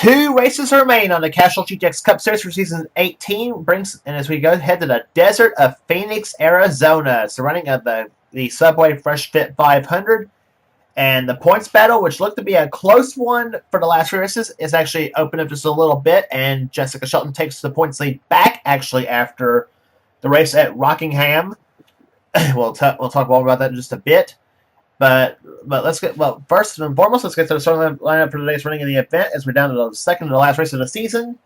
2 races remain on the Castrol GTX Cup Series for Season 18. And as we go ahead to the desert of Phoenix, Arizona. It's the running of the Subway Fresh Fit 500. And the points battle, which looked to be a close one for the last few races, is actually opened up just a little bit. And Jessica Shelton takes the points lead back, actually, after the race at Rockingham. We'll talk more about that in just a bit. But let's get, first and foremost, let's get to the starting lineup for today's running of the event as we're down to the second to the last race of the season.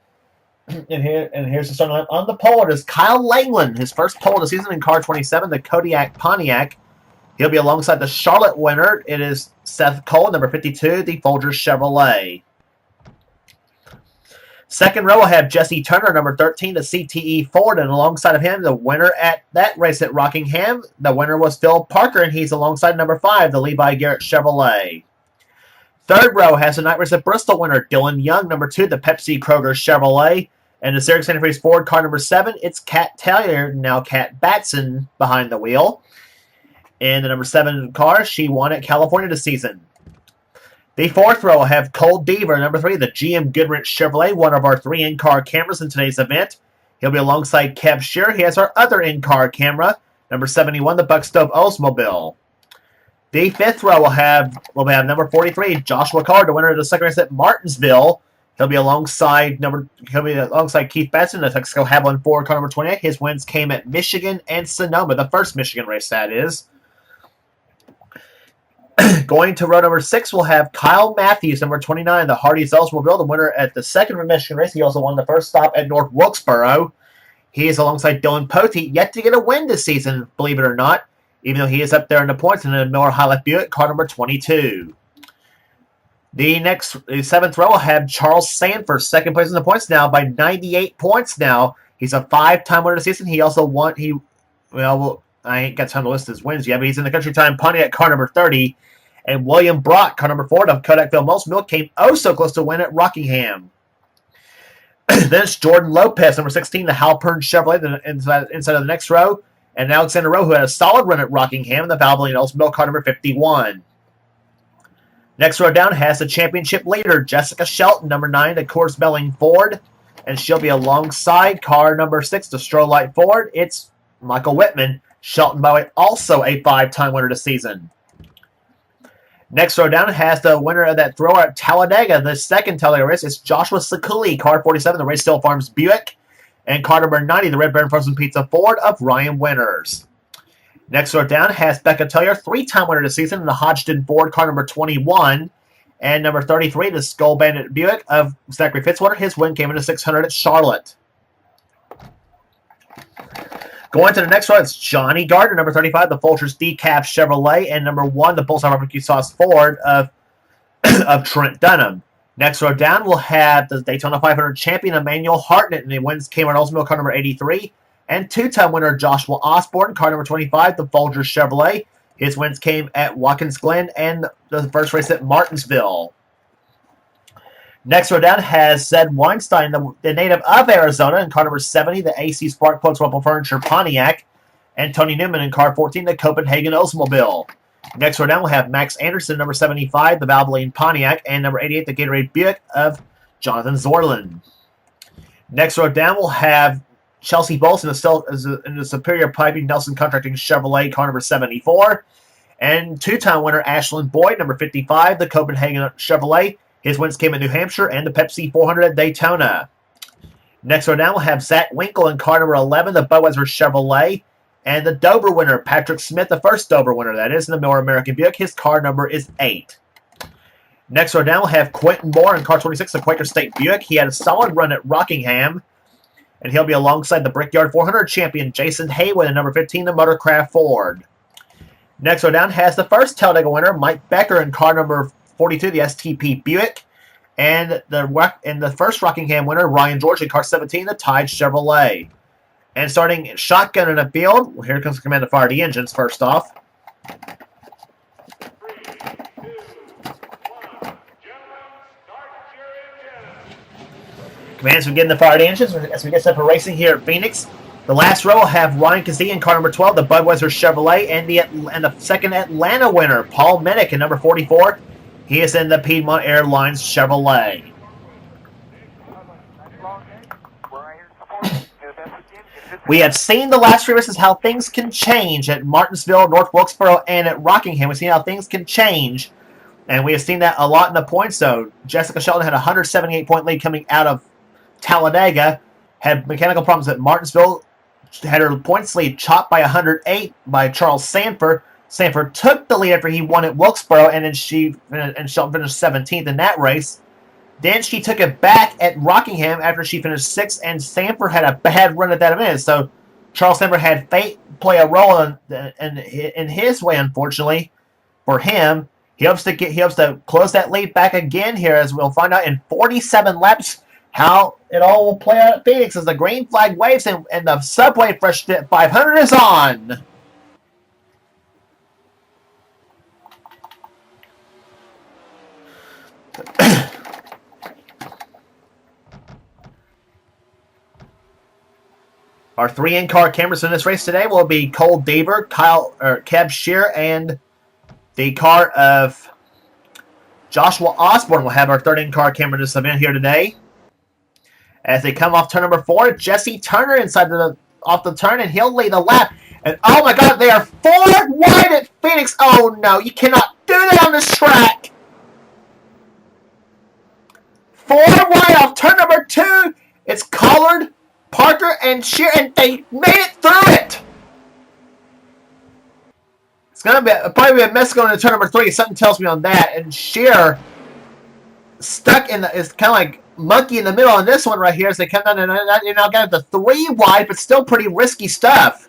And here's the starting lineup. On the pole, it is Kyle Langland, his first pole of the season in car 27, the Kodiak Pontiac. He'll be alongside the Charlotte winner. It is Seth Cole, number 52, the Folgers Chevrolet. Second row will have Jesse Turner, number 13, the CTE Ford, and alongside of him, the winner at that race at Rockingham. The winner was Phil Parker, and he's alongside number 5, the Levi Garrett Chevrolet. Third row has the night race at Bristol winner, Dylan Young, number 2, the Pepsi Kroger Chevrolet. And the Series Santa Fe's Ford car number 7, it's Kat Taylor, now Kat Batson, behind the wheel. In the number 7 car, she won at California this season. The fourth row will have Cole Deaver, number 3, the GM Goodrich Chevrolet, one of our 3 in-car cameras in today's event. He'll be alongside Kev Shearer. He has our other in-car camera, number 71, the Buckstove Oldsmobile. The fifth row will have number 43, Joshua Carr, the winner of the second race at Martinsville. He'll be alongside Keith Batson, the Texaco Haviland Ford car number 28. His wins came at Michigan and Sonoma, the first Michigan race, that is. Going to row number 6, we'll have Kyle Matthews, number 29, the Hardee's Oldsmobile, the winner at the second Michigan race. He also won the first stop at North Wilkesboro. He is alongside Dylan Potey, yet to get a win this season, believe it or not, even though he is up there in the points in the Miller High Life Buick, car number 22. The seventh row will have Charles Sanford, second place in the points now by 98 points now. He's a 5-time winner this season. He also won, I ain't got time to list his wins yet, but he's in the Country Time Pontiac car number 30. And William Brock, car number 4 of Kodakville Mills, came so close to win at Rockingham. Then it's Jordan Lopez, number 16, the Halpern Chevrolet, inside of the next row. And Alexander Rowe, who had a solid run at Rockingham, the Valvoline Oldsmobile, car number 51. Next row down has the championship leader, Jessica Shelton, number 9, the Coors Belling Ford. And she'll be alongside car number 6, the Strolite Ford. It's Michael Whitman. Shelton, by the way, also a 5-time winner this season. Next row down has the winner of that thrower at Talladega, the second Talladega race. It's Joshua Sakuli, car 47, the Race Still Farms Buick. And car number 90, the Red Baron Frozen Pizza Ford of Ryan Winters. Next row down has Becca Tellier, 3-time winner this season in the Hodgdon Ford, car number 21. And number 33, the Skull Bandit Buick of Zachary Fitzwater. His win came into 600 at Charlotte. Going to the next row, it's Johnny Gardner, number 35, the Folgers Decaf Chevrolet, and number 1, the Bullseye Barbecue Sauce Ford of Trent Dunham. Next row down, we'll have the Daytona 500 champion Emmanuel Hartnett, and the wins came on Oldsmobile car number 83, and 2-time winner Joshua Osborne, car number 25, the Folgers Chevrolet. His wins came at Watkins Glen and the first race at Martinsville. Next row down has Zed Weinstein, the native of Arizona, in car number 70, the AC Spark Plugs Rumble Furniture Pontiac, and Tony Newman in car 14, the Copenhagen Oldsmobile. Next row down we'll have Max Anderson, number 75, the Valvoline Pontiac, and number 88, the Gatorade Buick of Jonathan Zorlin. Next row down we'll have Chelsea Bolson in the Superior Piping Nelson Contracting Chevrolet, car number 74, and 2-time winner Ashlyn Boyd, number 55, the Copenhagen Chevrolet. His wins came in New Hampshire and the Pepsi 400 at Daytona. Next row down, we'll have Zach Winkle in car number 11, the Budweiser Chevrolet. And the Dover winner, Patrick Smith, the first Dover winner, that is, in the Miller American Buick. His car number is 8. Next row down, we'll have Quentin Moore in car 26, the Quaker State Buick. He had a solid run at Rockingham. And he'll be alongside the Brickyard 400 champion, Jason Haywood, in number 15, the Motorcraft Ford. Next row down has the first Talladega winner, Mike Becker, in car number 42, the STP Buick. And the first Rockingham winner, Ryan George, in car 17, the Tide Chevrolet. And starting shotgun in the field, well, here comes the command to fire the engines first off. Commands begin to fire the engines as we get set for racing here at Phoenix. The last row will have Ryan Kazee in car number 12, the Budweiser Chevrolet, and the second Atlanta winner, Paul Minnick, in number 44. He is in the Piedmont Airlines Chevrolet. We have seen the last 3 races how things can change at Martinsville, North Wilkesboro, and at Rockingham. We've seen how things can change, and we have seen that a lot in the points. So Jessica Shelton had a 178-point lead coming out of Talladega, had mechanical problems at Martinsville, had her points lead chopped by 108 by Charles Sanford. Sanford took the lead after he won at Wilkesboro, and then Shelton finished 17th in that race. Then she took it back at Rockingham after she finished 6th, and Sanford had a bad run at that event. So Charles Sanford had fate play a role in his way, unfortunately, for him. He hopes to close that lead back again here, as we'll find out in 47 laps how it all will play out at Phoenix as the green flag waves and the Subway Fresh Fit 500 is on. Our 3 in-car cameras in this race today will be Cole Deaver, Cab Shear, and the car of Joshua Osborne will have our 3rd in-car camera in this event here today. As they come off turn number 4, Jesse Turner off the turn, and he'll lead the lap. And oh my God, they are 4 wide at Phoenix. Oh no, you cannot do that on this track. 4 wide off turn number 2. It's Collard, Parker, and Shear, and they made it through it. It's gonna probably be a mess going to turn number 3. Something tells me on that. And Shear stuck is kind of like monkey in the middle on this one right here as they come down and now got the 3 wide, but still pretty risky stuff.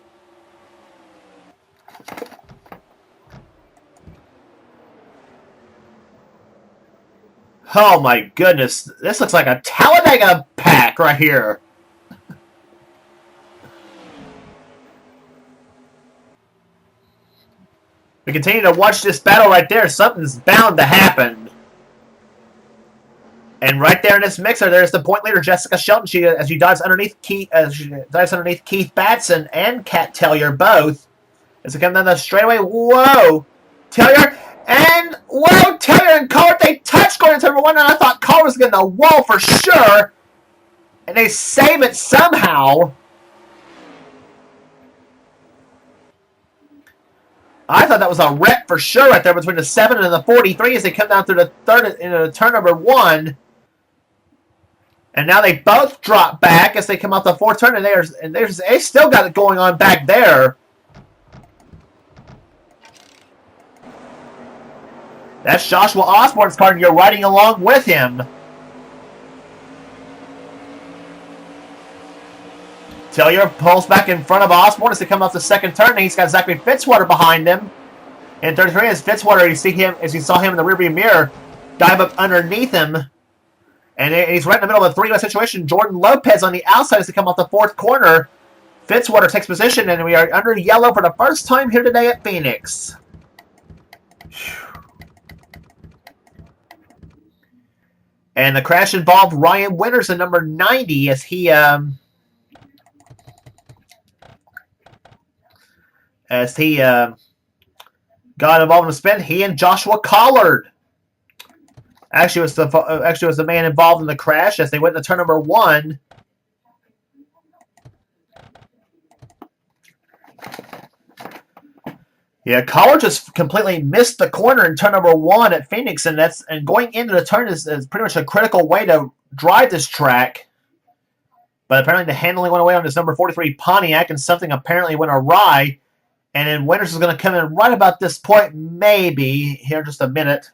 Oh my goodness, this looks like a Talladega pack right here. We continue to watch this battle right there. Something's bound to happen. And right there in this mixer, there's the point leader, Jessica Shelton. As she dives underneath Keith Batson and Kat Tellier both. As they come down the straightaway, whoa, Tellier and Collard, they touched going into number 1, and I thought Collard was getting the wall for sure. And they save it somehow. I thought that was a wreck for sure right there between the 7 and the 43 as they come down through the 3rd into turn number 1. And now they both drop back as they come off the 4th turn, and they still got it going on back there. That's Joshua Osborne's car, and you're riding along with him. Tellier pulls back in front of Osborne as they come off the 2nd turn, and he's got Zachary Fitzwater behind him. And 33 is Fitzwater. You saw him in the rearview mirror dive up underneath him. And he's right in the middle of a 3-way situation. Jordan Lopez on the outside as they come off the 4th corner. Fitzwater takes position, and we are under yellow for the first time here today at Phoenix. And the crash involved Ryan Winters in number 90 as he got involved in a spin. He and Joshua Collard actually was the man involved in the crash as they went to turn number 1. Yeah, Collard just completely missed the corner in turn number 1 at Phoenix, and going into the turn is pretty much a critical way to drive this track. But apparently the handling went away on this number 43 Pontiac, and something apparently went awry. And then Winters is going to come in right about this point, maybe, here in just a minute.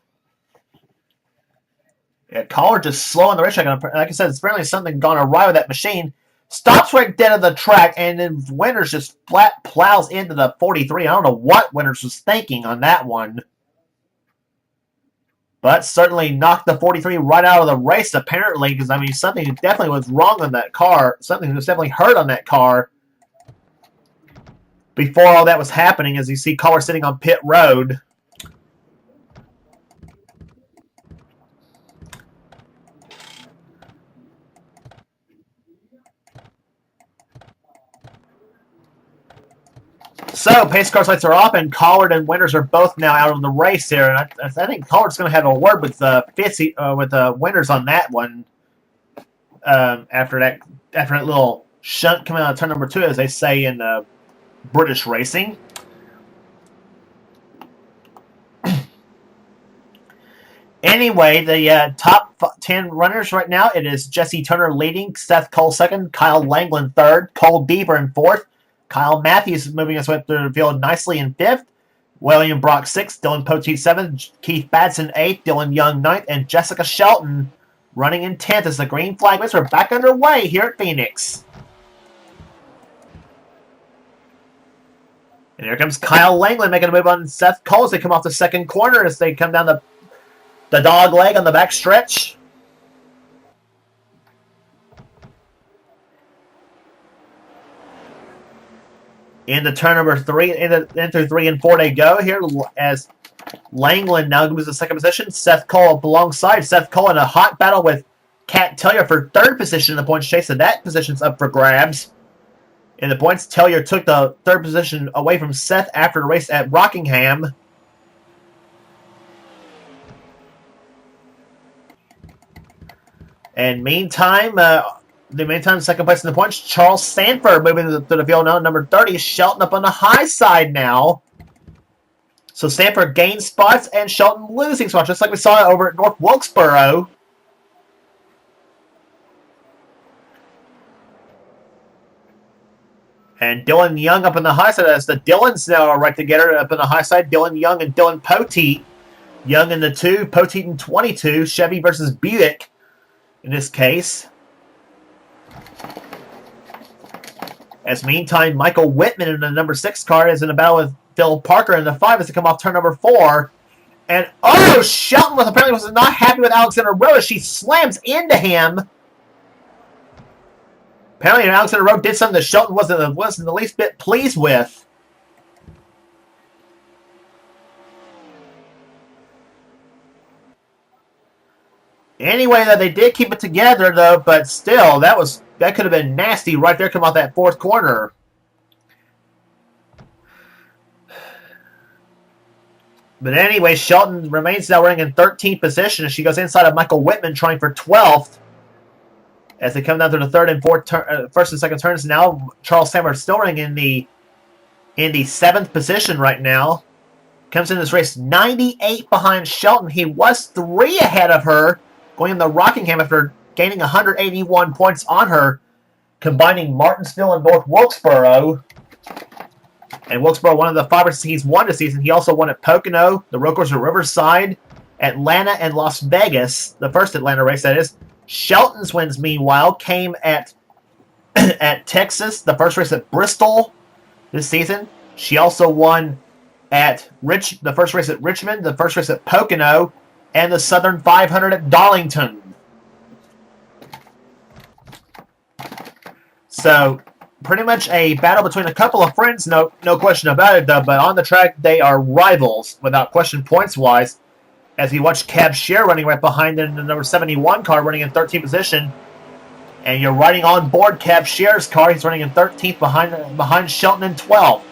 Yeah, Collard just slowing the racetrack. Like I said, it's apparently something gone awry with that machine. Stops right dead of the track, and then Winters just flat plows into the 43. I don't know what Winters was thinking on that one. But certainly knocked the 43 right out of the race, apparently, because, I mean, something definitely was wrong on that car. Something was definitely hurt on that car before all that was happening, as you see Collard sitting on pit road. So, pace car's lights are off, and Collard and Winters are both now out of the race here. And I think Collard's going to have a word with Winters on that one. after that little shunt coming out of turn number 2, as they say in British racing. Anyway, the top 10 runners right now, it is Jesse Turner leading, Seth Cole second, Kyle Langland third, Cole Bieber in fourth, Kyle Matthews moving his way up the field nicely in fifth, William Brock sixth, Dylan Poteet seventh, Keith Batson eighth, Dylan Young ninth, and Jessica Shelton running in 10th as the green flag race. We're back underway here at Phoenix. And here comes Kyle Langland making a move on Seth Cole as they come off the second corner as they come down the dog leg on the back stretch. Into turn number 3, into 3 and 4 they go here as Langland now moves to second position. Seth Cole alongside. Seth Cole in a hot battle with Cat Tellier for third position in the points chase, and that position's up for grabs. In the points, Tellier took the third position away from Seth after the race at Rockingham. And meantime, second place in the points, Charles Sanford moving to the field now, number 30, Shelton up on the high side now. So Sanford gains spots and Shelton losing spots, just like we saw over at North Wilkesboro. And Dylan Young up on the high side as the Dylans now are right together up on the high side. Dylan Young and Dylan Poteet. Young in the 2, Poteet in 22. Chevy versus Buick in this case. As meantime, Michael Whitman in the number 6 car is in a battle with Phil Parker in the 5 as they come off turn number 4. And Shelton apparently was not happy with Alexander Rowe as she slams into him. Apparently Alexander Rowe did something that Shelton wasn't the least bit pleased with. Anyway, they did keep it together, though, but still, that could have been nasty right there coming off that fourth corner. But anyway, Shelton remains now running in 13th position as she goes inside of Michael Whitman trying for 12th. As they come down to the third and fourth first and second turns now, Charles Sammer still running in the 7th position right now. Comes in this race 98 behind Shelton. He was 3 ahead of her going in the Rockingham after gaining 181 points on her, combining Martinsville and North Wilkesboro. And Wilkesboro, one of the 5 races he's won this season. He also won at Pocono, the road course at Riverside, Atlanta, and Las Vegas. The first Atlanta race, that is. Shelton's wins, meanwhile, came at Texas, the first race at Bristol this season. She also won at the first race at Richmond, the first race at Pocono, and the Southern 500 at Darlington. So, pretty much a battle between a couple of friends, no question about it, though. But on the track, they are rivals, without question, points-wise. As we watch Cab Shear running right behind in the number 71 car, running in 13th position. And you're riding on board Cab Shear's car. He's running in 13th behind Shelton in 12th.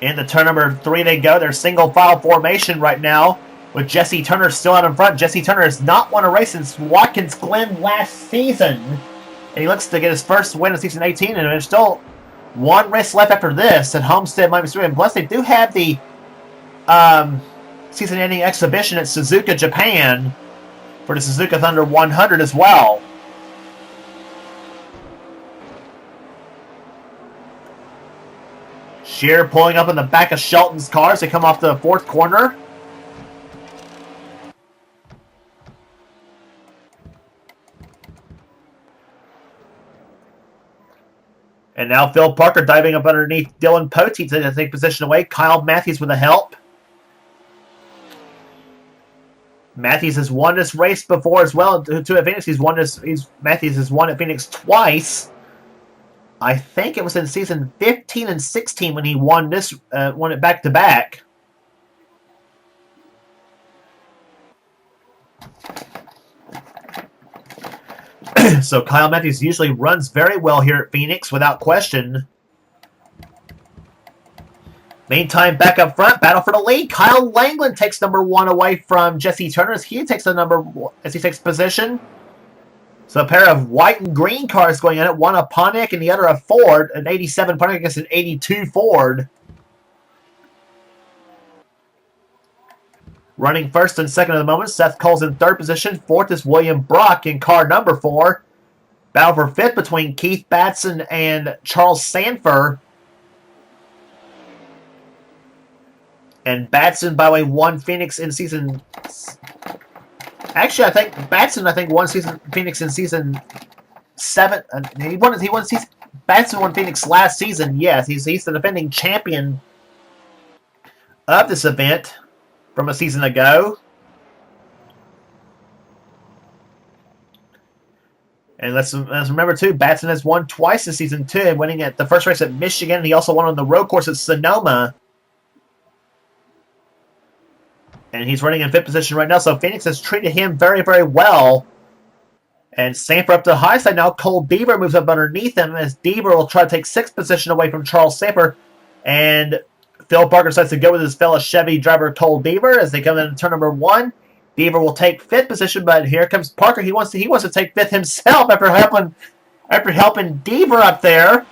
In the turn number 3 they go. They're single file formation right now with Jesse Turner still out in front. Jesse Turner has not won a race since Watkins Glen last season. And he looks to get his first win in season 18. And there's still one race left after this at Homestead, Miami. And plus they do have the season-ending exhibition at Suzuka, Japan for the Suzuka Thunder 100 as well. Shear pulling up in the back of Shelton's car as they come off the fourth corner. And now Phil Parker diving up underneath Dylan Poteet to take position away. Kyle Matthews with the help. Matthews has won this race before as well. To at Phoenix, Matthews has won at Phoenix twice. I think it was in season 15 and 16 when he won it back to back. So Kyle Matthews usually runs very well here at Phoenix without question. Meantime, back up front, battle for the lead. Kyle Langland takes number 1 away from Jesse Turner as he takes position. So a pair of white and green cars going in it. One a Pontiac and the other a Ford. An 87 Pontiac against an 82 Ford. Running first and second at the moment. Seth Cole's in third position. Fourth is William Brock in car number 4. Battle for fifth between Keith Batson and Charles Sanford. And Batson, by the way, won Phoenix in season... Actually, I think Batson, won Phoenix in season 7. Batson won Phoenix last season. Yes, he's the defending champion of this event from a season ago. And let's remember, too, Batson has won twice this season, too, winning at the first race at Michigan, and he also won on the road course at Sonoma. And he's running in fifth position right now, so Phoenix has treated him very, very well. And Sanford up to the high side now. Cole Deaver moves up underneath him as Deaver will try to take sixth position away from Charles Sanford. And Phil Parker decides to go with his fellow Chevy driver Cole Deaver as they come into turn number 1. Deaver will take fifth position, but here comes Parker. He wants to take fifth himself after helping Deaver up there.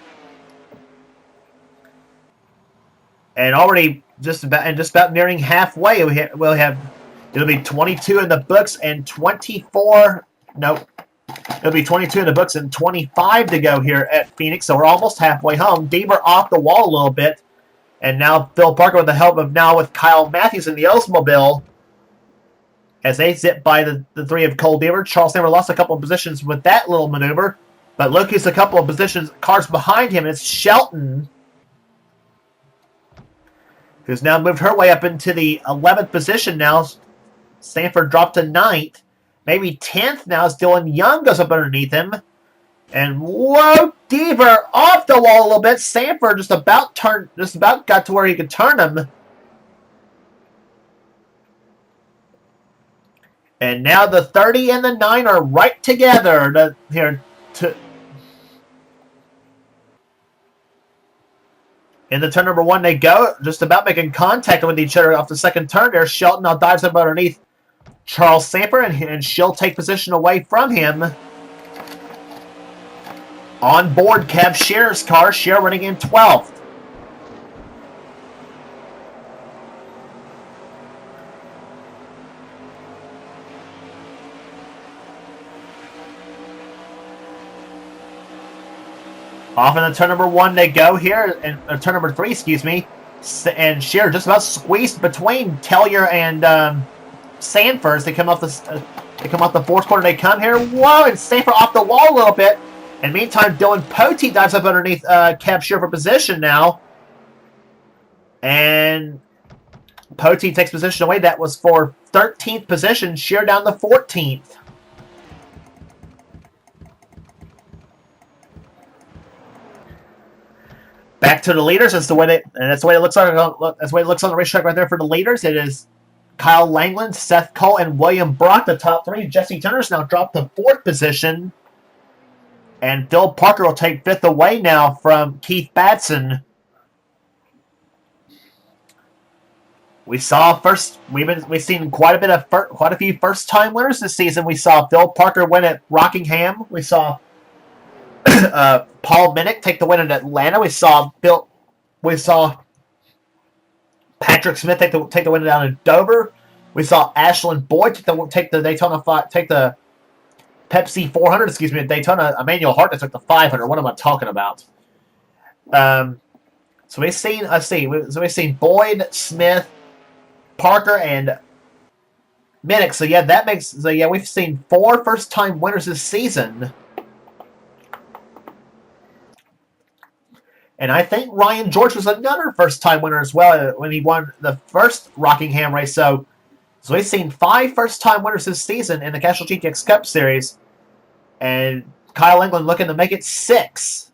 And already just about nearing halfway, it'll be 22 in the books and 24. Nope. It'll be 22 in the books and 25 to go here at Phoenix, so we're almost halfway home. Deaver off the wall a little bit. And now Phil Parker with the help of with Kyle Matthews in the Oldsmobile as they zip by the three of Cole Deaver. Charles Sanford lost a couple of positions with that little maneuver. But look who's a couple of cars behind him. It's Shelton, who's now moved her way up into the 11th position now. Sanford dropped to 9th. Maybe 10th now as Dylan Young goes up underneath him. And whoa, Deaver off the wall a little bit. Sanford just about got to where he could turn him. And now the 30 and the 9 are right together into turn number 1 they go, just about making contact with each other off the second turn there. Shelton now dives up underneath Charles Sanford, and she'll take position away from him. On board Kev Scher's car, Scher running in 12th. Off in the turn number 1 they go here, and turn number 3, excuse me. And Scher just about squeezed between Tellier and Sanford as they come off the fourth corner. They come here, whoa, and Sanford off the wall a little bit. And meantime, Dylan Pote dives up underneath Kev Scher for position now, and Pote takes position away. That was for 13th position. Scher down to 14th. Back to the leaders. That's the way it looks on the racetrack right there for the leaders. It is Kyle Langland, Seth Cole, and William Brock, the top 3. Jesse Turner's now dropped to 4th position. And Phil Parker will take 5th away now from Keith Batson. We've seen quite a few first-time winners this season. We saw Phil Parker win at Rockingham. We saw Paul Minnick take the win in Atlanta. We saw Patrick Smith take the win down in Dover. We saw Ashlyn Boyd take the Pepsi 400, at Daytona. Emmanuel Hart took the 500. What am I talking about? So we've seen Boyd, Smith, Parker, and Minnick. So we've seen 4 first-time winners this season. And I think Ryan George was another first-time winner as well when he won the first Rockingham race. So we've seen 5 first-time winners this season in the Castrol GTX Cup Series. And Kyle Langland looking to make it 6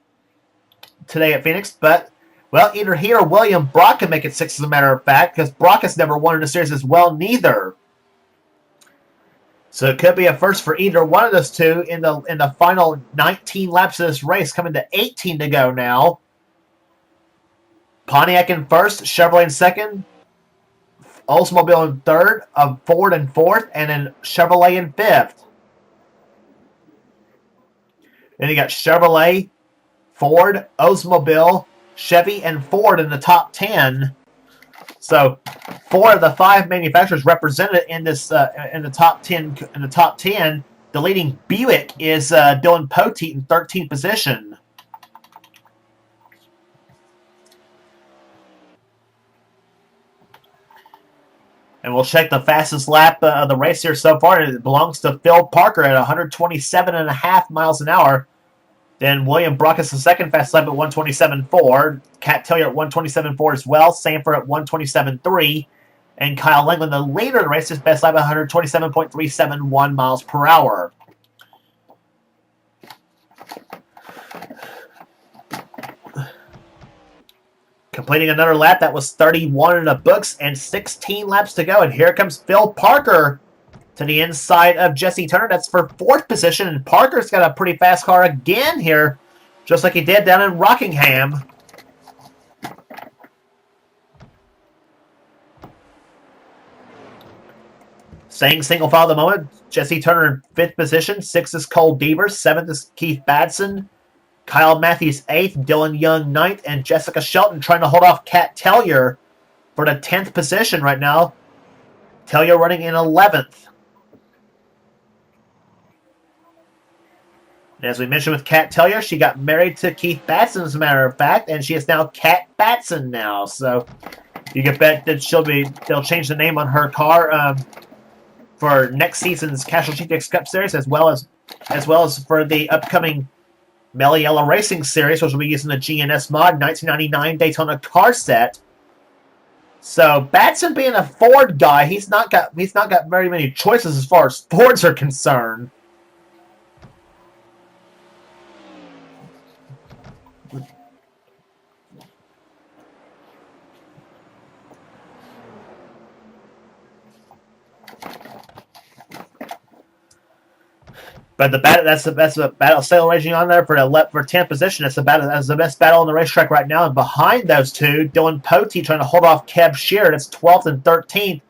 today at Phoenix. But, well, either he or William Brock can make it 6 as a matter of fact, because Brock has never won in the series as well neither. So it could be a first for either one of those two in the final 19 laps of this race, coming to 18 to go now. Pontiac in first, Chevrolet in second, Oldsmobile in third, Ford in fourth, and then Chevrolet in fifth. Then you got Chevrolet, Ford, Oldsmobile, Chevy, and Ford in the top 10. So, 4 of the 5 manufacturers represented in this in the top 10. In the top 10, the leading Buick is Dylan Poteet in 13th position. And we'll check the fastest lap of the race here so far. It belongs to Phil Parker at 127.5 miles an hour. Then William Brockus, the second fastest lap at 127.4. Cat Taylor at 127.4 as well. Sanford at 127.3. And Kyle Langland, the leader of the race, his best lap at 127.371 miles per hour. Completing another lap, that was 31 in the books and 16 laps to go. And here comes Phil Parker to the inside of Jesse Turner. That's for 4th position. And Parker's got a pretty fast car again here, just like he did down in Rockingham. Staying single file at the moment, Jesse Turner in 5th position. 6th is Cole Devers. 7th is Keith Badson. Kyle Matthews 8th, Dylan Young 9th, and Jessica Shelton trying to hold off Kat Tellier for the 10th position right now. Tellier running in 11th. And as we mentioned with Kat Tellier, she got married to Keith Batson, as a matter of fact, and she is now Kat Batson now. So you can bet that they'll change the name on her car for next season's Castrol GTX Cup Series, as well as for the upcoming Meliella Racing Series, which will be using the GNS mod 1999 Daytona car set. So Batson, being a Ford guy, he's not got very many choices as far as Fords are concerned. But that's the battle still raging on there for 10th position. That's the best battle on the racetrack right now. And behind those two, Dylan Poteet trying to hold off Kev Shear. That's 12th and 13th.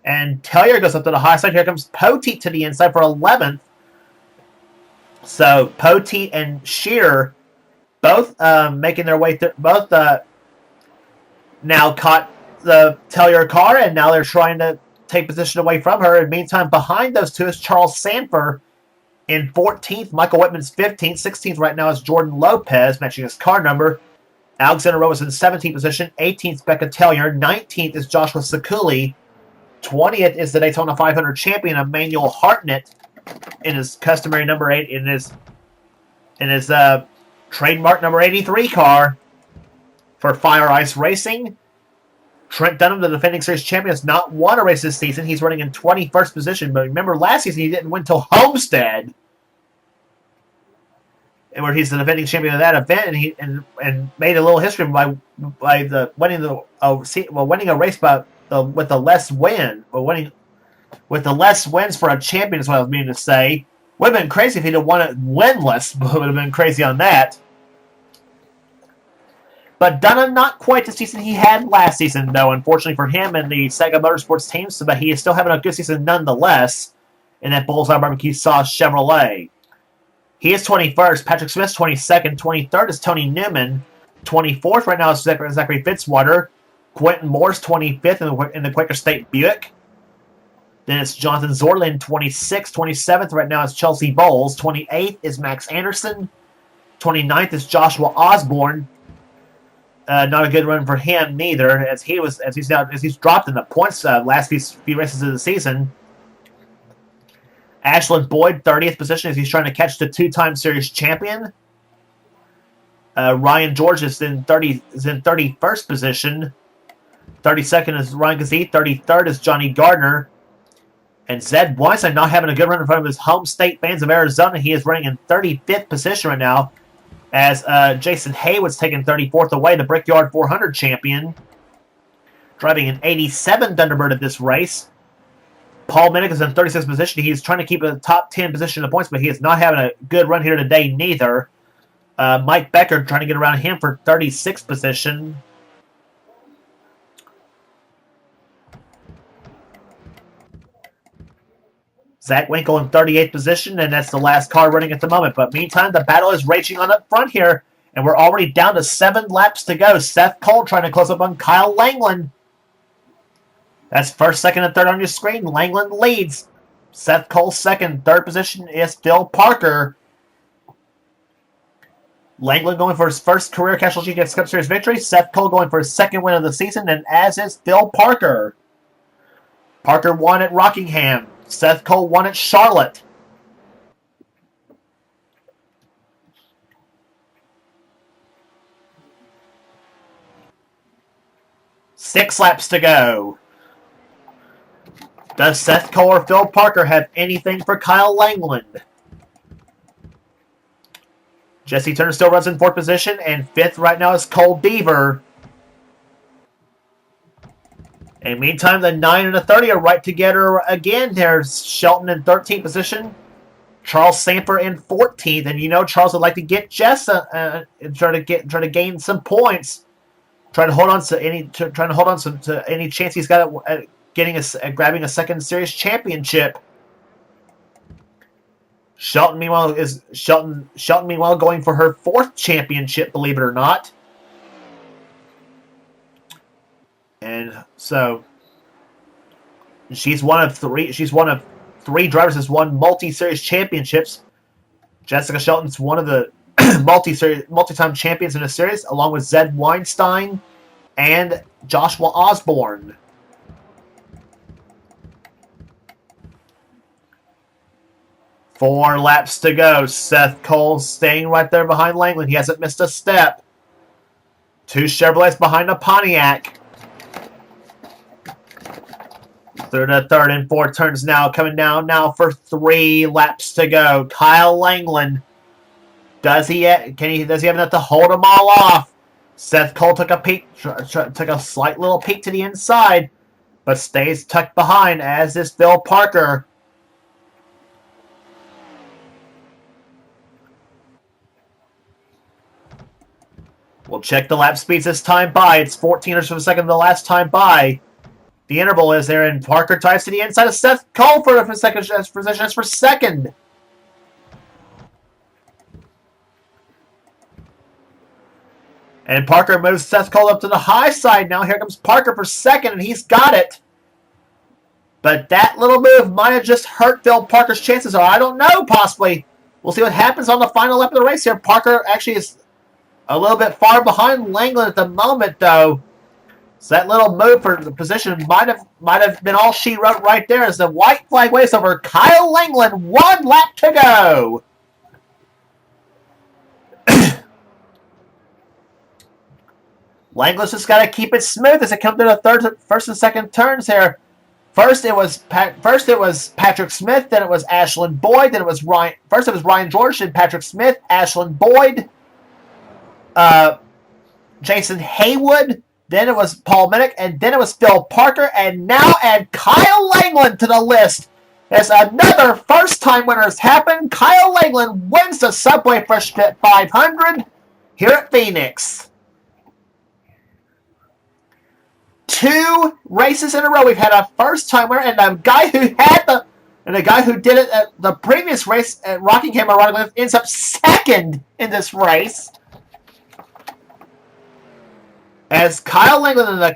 And Tellier goes up to the high side. Here comes Poteet to the inside for 11th. So Poteet and Shear both making their way through. Both now caught the Tellier car, and now they're trying to take position away from her. In the meantime, behind those two is Charles Sanford in 14th, Michael Whitman's 15th. 16th right now is Jordan Lopez, matching his car number. Alexander Rowe is in 17th position. 18th, Becca Tellier. 19th is Joshua Sakuli. 20th is the Daytona 500 champion, Emmanuel Hartnett, in his customary number 8, in his trademark number 83 car for Fire Ice Racing. Trent Dunham, the defending series champion, has not won a race this season. He's running in 21st position. But remember, last season he didn't win till Homestead, and where he's the defending champion of that event, and he made a little history by winning a race with the less win, or winning with the less wins for a champion is what I was meaning to say. Would have been crazy if he'd have won it winless. Would have been crazy on that. But Dunham, not quite the season he had last season, though, unfortunately for him and the Sega Motorsports team, so but he is still having a good season nonetheless in that Bullseye Barbecue Sauce Chevrolet. He is 21st. Patrick Smith's 22nd. 23rd is Tony Newman. 24th right now is Zachary Fitzwater. Quentin Moore's 25th in the Quaker State Buick. Then it's Jonathan Zorlin, 26th. 27th right now is Chelsea Bowles. 28th is Max Anderson. 29th is Joshua Osborne. Not a good run for him neither, as he's dropped in the points last few races of the season. Ashland Boyd, 30th position, as he's trying to catch the 2-time series champion. Ryan George is in 31st position. 32nd is Ryan Gazee. 33rd is Johnny Gardner. And Zed Weinstein not having a good run in front of his home state fans of Arizona. He is running in 35th position right now, as Jason Haywood's taking 34th away, the Brickyard 400 champion, driving an 87 Thunderbird at this race. Paul Minnick is in 36th position. He's trying to keep a top 10 position in the points, but he is not having a good run here today neither. Mike Becker trying to get around him for 36th position. Zach Winkle in 38th position, and that's the last car running at the moment. But meantime, the battle is raging on up front here, and we're already down to 7 laps to go. Seth Cole trying to close up on Kyle Langland. That's first, second, and third on your screen. Langland leads. Seth Cole second. Third position is Phil Parker. Langland going for his first career Castrol GTX Cup Series victory. Seth Cole going for his second win of the season, and as is Phil Parker. Parker won at Rockingham. Seth Cole won at Charlotte. Six laps to go. Does Seth Cole or Phil Parker have anything for Kyle Langland? Jesse Turner still runs in 4th position, and 5th right now is Cole Deaver. And meantime, the 9 and the 30 are right together again. There's Shelton in 13th position, Charles Samper in 14th, and you know Charles would like to get Jess and try to gain some points, trying to hold on to any chance he's got at grabbing a second series championship. Shelton meanwhile going for her 4th championship, believe it or not. And so she's one of 3 drivers that's won multi-series championships. Jessica Shelton's one of the multi-time champions in the series, along with Zed Weinstein and Joshua Osborne. Four laps to go. Seth Cole staying right there behind Langland. He hasn't missed a step. 2 Chevrolets behind a Pontiac. Through the 3rd and 4th turns now. Coming down now for 3 laps to go. Kyle Langland. Does he have enough to hold them all off? Seth Cole took a peek, took a slight little peek to the inside, but stays tucked behind, as is Phil Parker. We'll check the lap speeds this time by. It's 14ers per second the last time by. The interval is there, and Parker ties to the inside of Seth Cole for second position. For second. And Parker moves Seth Cole up to the high side now. Here comes Parker for second, and he's got it. But that little move might have just hurt Phil Parker's chances, or I don't know, possibly. We'll see what happens on the final lap of the race here. Parker actually is a little bit far behind Langland at the moment, though. So that little move for the position might have been all she wrote right there, as the white flag waves over Kyle Langland. 1 lap to go. Langland's just got to keep it smooth as it comes to the first and second turns here. First it was Patrick Smith, then it was Ashlyn Boyd, then it was Ryan. First it was Ryan George, then Patrick Smith, Ashlyn Boyd, Jason Haywood, then it was Paul Minnick, and then it was Phil Parker, and now add Kyle Langland to the list. As another first-time winner has happened, Kyle Langland wins the Subway Fresh Fit 500 here at Phoenix. 2 races in a row we've had a first-time winner, and the guy who did it at the previous race at Rockingham, ironically, ends up second in this race. As Kyle Langland in the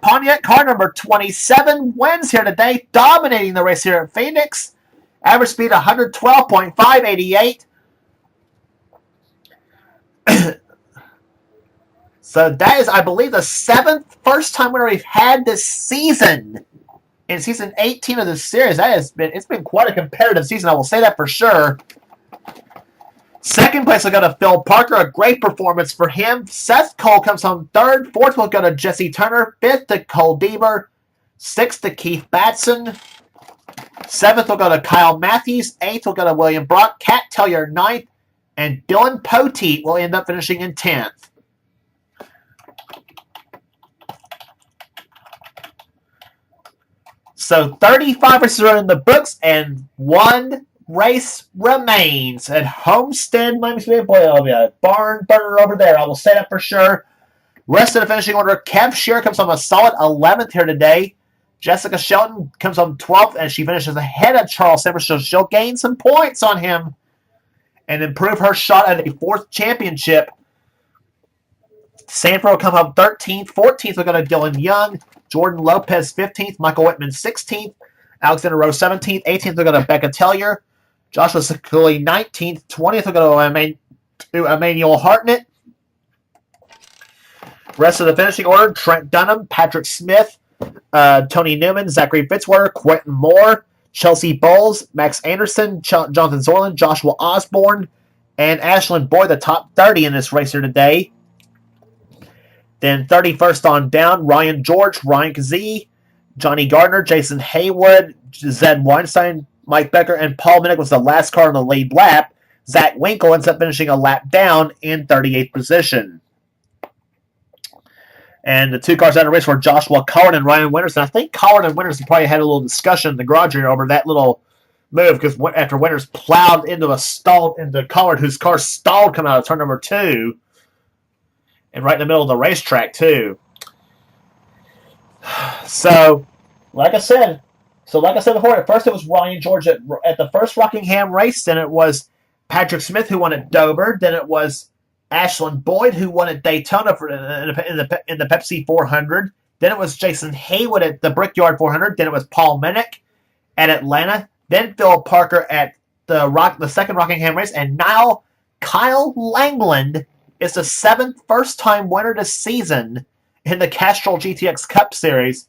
Pontiac car number 27 wins here today, dominating the race here at Phoenix. Average speed 112.588. So that is, I believe, the 7th first-time winner we've had this season. In season 18 of this series, it's been quite a competitive season. I will say that for sure. Second place will go to Phil Parker, a great performance for him. Seth Cole comes home 3rd. 4th will go to Jesse Turner. 5th to Cole Deaver. 6th to Keith Batson. 7th will go to Kyle Matthews. 8th will go to William Brock. Kat Tellier 9th. And Dylan Poteet will end up finishing in 10th. So 35 races are in the books, and 1 race remains at Homestead, Miami Speedway. Boy, it'll be a barn burner over there. I will say that for sure. Rest of the finishing order, Kev Shearer comes from a solid 11th here today. Jessica Shelton comes on 12th, and she finishes ahead of Charles Simmons, so she'll gain some points on him and improve her shot at a 4th championship. Sanford will come home 13th. 14th, we're going to Dylan Young. Jordan Lopez, 15th. Michael Whitman, 16th. Alexander Rowe, 17th. 18th, we're going to Becca Tellier. Joshua Sakuli, 19th. 20th, we're going to Emmanuel Hartnett. Rest of the finishing order, Trent Dunham, Patrick Smith, Tony Newman, Zachary Fitzwater, Quentin Moore, Chelsea Bowles, Max Anderson, Jonathan Zorlin, Joshua Osborne, and Ashlyn Boyd, the top 30 in this race here today. Then 31st on down, Ryan George, Ryan Kazee, Johnny Gardner, Jason Haywood, Zed Weinstein, Mike Becker, and Paul Minnick was the last car on the lead lap. Zach Winkle ends up finishing a lap down in 38th position. And the 2 cars out of the race were Joshua Collard and Ryan Winters. And I think Collard and Winters probably had a little discussion in the garage here over that little move, because after Winters plowed into Collard, whose car stalled coming out of turn number 2. And right in the middle of the racetrack, too. So, like I said before, at first it was Ryan George at the first Rockingham race. Then it was Patrick Smith, who won at Dover. Then it was Ashlyn Boyd, who won at Daytona in the Pepsi 400. Then it was Jason Haywood at the Brickyard 400. Then it was Paul Minnick at Atlanta. Then Phil Parker at the second Rockingham race. And now Kyle Langland is the 7th first-time winner this season in the Castrol GTX Cup Series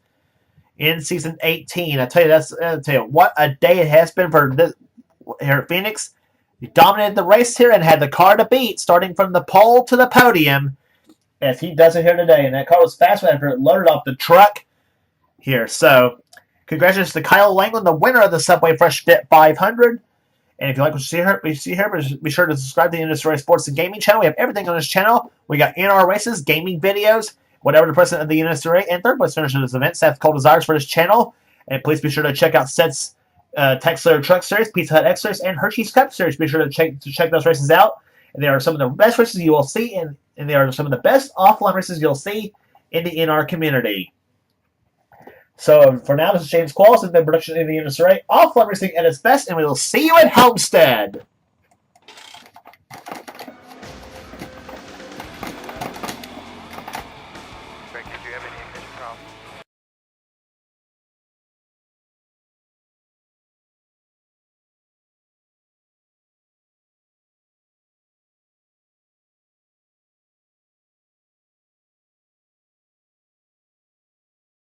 in season 18. I tell you what a day it has been for this here at Phoenix. He dominated the race here and had the car to beat, starting from the pole to the podium, as he does it here today. And that car was fast after it loaded off the truck here. So, congratulations to Kyle Langland, the winner of the Subway Fresh Fit 500. And if you like what you see here, be sure to subscribe to the NNSCRA Sports and Gaming channel. We have everything on this channel. We got NR races, gaming videos, whatever the president of the NNSCRA and third place finisher of this event, Seth Cole desires for this channel. And please be sure to check out Seth's Texler Truck Series, Pizza Hut X Series, and Hershey's Cup Series. Be sure to check those races out. And they are some of the best races you will see, and they are some of the best offline races you'll see in the NR community. So for now, this is James Qualls, and the production of the NNSCRA offline racing at its best, and we will see you at Homestead.